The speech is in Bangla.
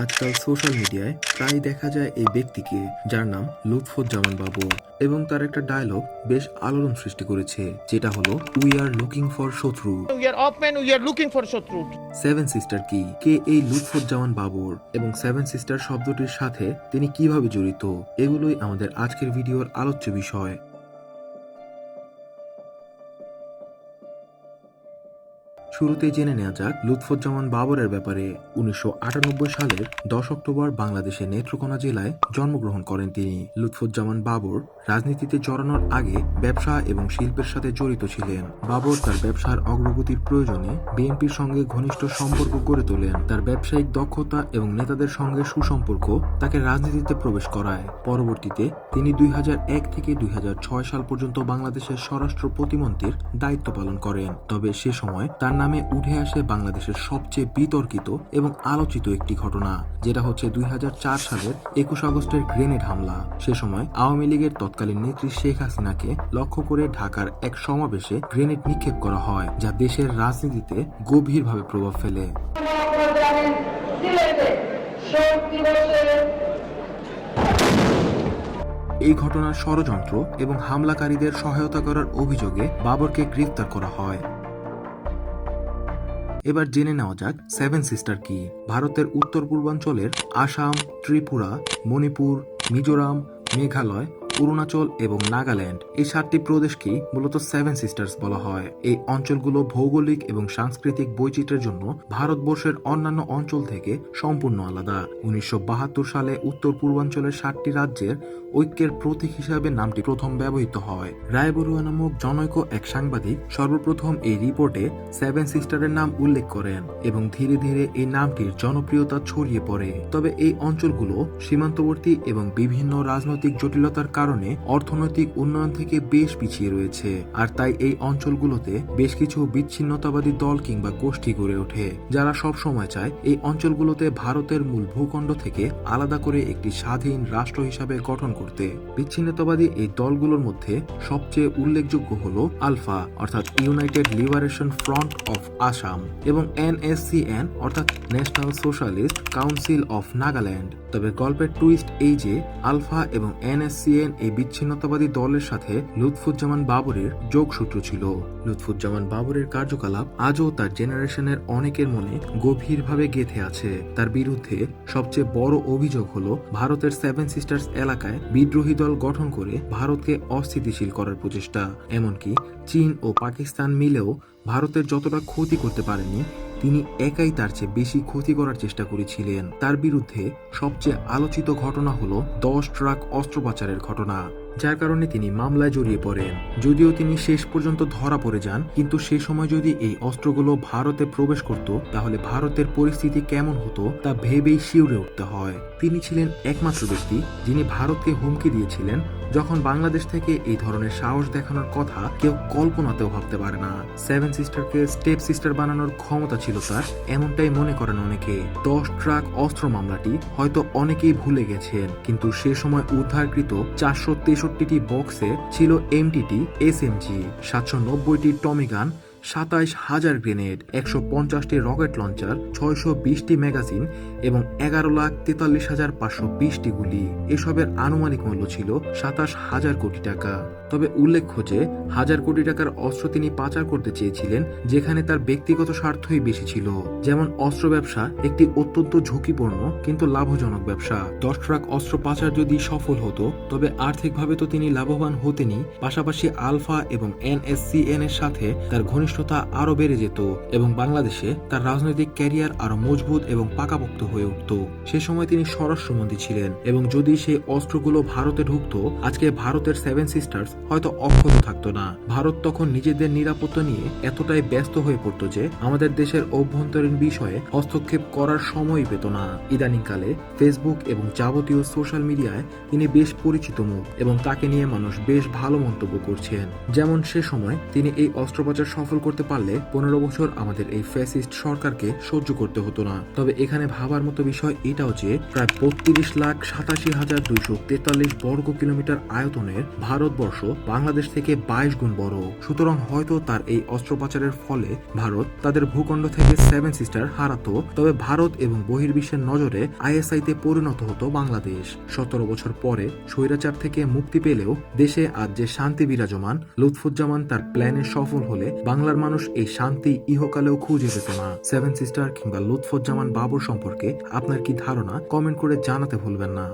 আজকাল সোশ্যাল মিডিয়ায় প্রায় দেখা যায় এই ব্যক্তিকে, যার নাম লুৎফুজ্জামান বাবর, এবং তার একটা ডায়লগ বেশ আলোড়ন সৃষ্টি করেছে, যেটা হলো উই আর লুকিং ফর শত্রু। We are often we are looking for Shatrut. Seven sister কি, কে এই লুৎফুজ্জামান বাবর, এবং সেভেন সিস্টার শব্দটির সাথে তিনি কিভাবে জড়িত, এগুলোই আমাদের আজকের ভিডিওর আলোচ্য বিষয়। শুরুতেই জেনে নেওয়া যাক লুৎফুজ্জামান বাবরের ব্যাপারে। 1998 সালের 10 অক্টোবর বাংলাদেশের নেত্রকোনা জেলায় জন্মগ্রহণ করেন তিনি। লুৎফুজ্জামান বাবর রাজনীতিতে জড়ানোর আগে ব্যবসা এবং শিল্পের সাথে জড়িত ছিলেন। বাবর তার ব্যবসার অগ্রগতির প্রয়োজনে বিএনপির সঙ্গে ঘনিষ্ঠ সম্পর্ক গড়ে তোলেন। তার ব্যবসায়িক দক্ষতা এবং নেতাদের সঙ্গে সুসম্পর্ক তাকে রাজনীতিতে প্রবেশ করায়। পরবর্তীতে তিনি 2001 থেকে 2006 সাল পর্যন্ত বাংলাদেশের স্বরাষ্ট্র প্রতিমন্ত্রীর দায়িত্ব পালন করেন। তবে সে সময় তার নামে উঠে আসে বাংলাদেশের সবচেয়ে বিতর্কিত এবং আলোচিত একটি ঘটনা, যেটা হচ্ছে 2004 সালের 21 আগস্টের গ্রেনেড হামলা। সে সময় আওয়ামী লীগের তৎকালীন নেত্রী শেখ হাসিনাকে লক্ষ্য করে ঢাকার এক সমাবেশে গ্রেনেড নিক্ষেপ করা হয়, যা দেশের রাজনীতিতে গভীরভাবে প্রভাব ফেলে। এই ঘটনার ষড়যন্ত্র এবং হামলাকারীদের সহায়তা করার অভিযোগে বাবরকে গ্রেফতার করা হয়। এবার জেনে নেওয়া যাক সেভেন সিস্টার কি। ভারতের উত্তর পূর্বাঞ্চলের আসাম, ত্রিপুরা, মণিপুর, মিজোরাম, মেঘালয়, অরুণাচল এবং নাগাল্যান্ড, এই 7টি প্রদেশকেই মূলত সেভেন সিস্টার্স বলা হয়। এই অঞ্চলগুলো ভৌগোলিক এবং সাংস্কৃতিক বৈচিত্র্যের জন্য ভারতবর্ষের অন্যান্য অঞ্চল থেকে সম্পূর্ণ আলাদা। 1972 সালে উত্তর পূর্বাঞ্চলের 7টি রাজ্যের ঐক্যের প্রতীক হিসাবে নামটি প্রথম ব্যবহৃত হয়। রায়বরুয়া নামক জনৈক এক সাংবাদিক সর্বপ্রথম এই রিপোর্টে সেভেন সিস্টারের নাম উল্লেখ করেন এবং ধীরে ধীরে এই নামটির জনপ্রিয়তা ছড়িয়ে পড়ে। তবে এই অঞ্চলগুলো সীমান্তবর্তী এবং বিভিন্ন রাজনৈতিক জটিলতার কারণে অর্থনৈতিক উন্নয়ন থেকে বেশ পিছিয়ে রয়েছে, আর তাই এই অঞ্চলগুলোতে বেশ কিছু বিচ্ছিন্নতাবাদী দল কিংবা গোষ্ঠী গড়ে ওঠে, যারা সব সময় চায় এই অঞ্চলগুলোতে ভারতের মূল ভূখণ্ড থেকে আলাদা করে একটি স্বাধীন রাষ্ট্র হিসাবে গঠন করতে। বিচ্ছিন্নতাবাদী এই দলগুলোর মধ্যে সবচেয়ে উল্লেখযোগ্য হল আলফা অর্থাৎ United liberation front of Assam এবং NSCN অর্থাৎ national socialist council of Nagaland. তবে গল্পের টুইস্ট এই যে আলফা এবং NSCN এই বিচ্ছিন্নতাবাদী দলের সাথে লুৎফুজ্জামান বাবরের যোগসূত্র ছিল। লুৎফুজ্জামান বাবরের কার্যকলাপ আজও তার জেনারেশনের অনেকের মনে গভীরভাবে গেঁথে আছে। তার বিরুদ্ধে সবচেয়ে বড় অভিযোগ হলো ভারতের সেভেন সিস্টার্স এলাকায় বিদ্রোহী দল গঠন করে ভারতকে অস্থিতিশীল করার প্রচেষ্টা। এমনকি চীন ও পাকিস্তান মিলেও ভারতের যতটা ক্ষতি করতে পারেনি, তিনি একাই তার চেয়ে বেশি ক্ষতি করার চেষ্টা করেছিলেন। তার বিরুদ্ধে সবচেয়ে আলোচিত ঘটনা হলো 10 ট্রাক অস্ত্র পাচারের ঘটনা, যার কারণে তিনি মামলায় জড়িয়ে পড়েন। যদিও তিনি শেষ পর্যন্ত ধরা পড়ে যান, কিন্তু সে সময় যদি এই অস্ত্রগুলো ভারতে প্রবেশ করত, তাহলে ভারতের পরিস্থিতি কেমন হতো তা ভেবেই শিউরে উঠতে হয়। তিনি ছিলেন একমাত্র ব্যক্তি যিনি ভারতকে হুমকি দিয়েছিলেন, যখন বাংলাদেশ থেকে এই ধরনের সাহস দেখানোর কথা কেউ কল্পনাতেও ভাবতে পারে না। সেভেন সিস্টারকে স্টেপ সিস্টার বানানোর ক্ষমতা ছিল তার, এমনটাই মনে করেন অনেকে। 10 ট্রাক অস্ত্র মামলাটি হয়তো অনেকেই ভুলে গেছেন, কিন্তু সে সময় উদ্ধারকৃত 463টি বক্সে ছিল MTT, SMG, 790টি টমি গান, 27,000 গ্রেনেড, 150টি রকেট লঞ্চার, 620টি ম্যাগাজিন এবং 11,43,520টি গুলি। এসবের আনুমানিক মূল্য ছিল 27,000 কোটি টাকা। তবে উল্লেখ্য যে 1000 কোটি টাকার অস্ত্র তিনি পাচার করতে চেয়েছিলেন, যেখানে তার ব্যক্তিগত স্বার্থই বেশি ছিল। যেমন অস্ত্র ব্যবসা একটি অত্যন্ত ঝুঁকিপূর্ণ কিন্তু লাভজনক ব্যবসা। 10 ট্রাক অস্ত্র পাচার যদি সফল হতো, তবে আর্থিকভাবে তো তিনি লাভবান হতেনই, পাশাপাশি আলফা এবং NSCN এর সাথে তার ঘনিষ্ঠতা আরো বেড়ে যেত এবং বাংলাদেশে তার রাজনৈতিক ক্যারিয়ার আরো মজবুত এবং পাকাপোক্ত হয়ে উঠত। সে সময় তিনি স্বরাষ্ট্রমন্ত্রী ছিলেন এবং যদি সেই অস্ত্রগুলো ভারতে ঢুকতো, আজকে ভারতের সেভেন সিস্টার্স হয়তো অক্ষত থাকতো না। ভারত তখন নিজেদের নিরাপত্তা নিয়ে এতটাই ব্যস্ত হয়ে পড়তো যে আমাদের দেশের অভ্যন্তরীণ বিষয়ে হস্তক্ষেপ করার সময় পেত না। ইদানিংকালে ফেসবুক এবং যাবতীয় সোশ্যাল মিডিয়ায় তিনি বেশ পরিচিত মুখ এবং তাকে নিয়ে মানুষ বেশ ভালো মন্তব্য করছেন। যেমন সে সময় তিনি এই অস্ত্র পাচার সফল দখল করতে পারলে 15 বছর আমাদের এই ফ্যাসিস্ট সরকারকে সহ্য করতে হতো না। তবে এখানে ভাবার মতো বিষয় এটাও যে প্রায় 32,87,243 বর্গ কিলোমিটার আয়তনের ভারতবর্ষ বাংলাদেশ থেকে 22 গুণ বড়। সুতরাং হয়তো তার এই অস্ত্র পাচারের ফলে ভারত তাদের ভূখণ্ড থেকে সেভেন সিস্টার হারাতো, তবে ভারত এবং বহির্বিশ্বের নজরে আইএসআই তে পরিণত হতো বাংলাদেশ। 17 বছর পরে স্বৈরাচার থেকে মুক্তি পেলেও দেশে আজ যে শান্তি বিরাজমান, লুৎফুজ্জামান তার প্ল্যানে সফল হলে বাংলার মানুষ এই শান্তি ইহকালেও খুঁজে পেত না। সেভেন সিস্টার কিংবা লুৎফুজ্জামান বাবর সম্পর্কে আপনার কি ধারণা কমেন্ট করে জানাতে ভুলবেন না।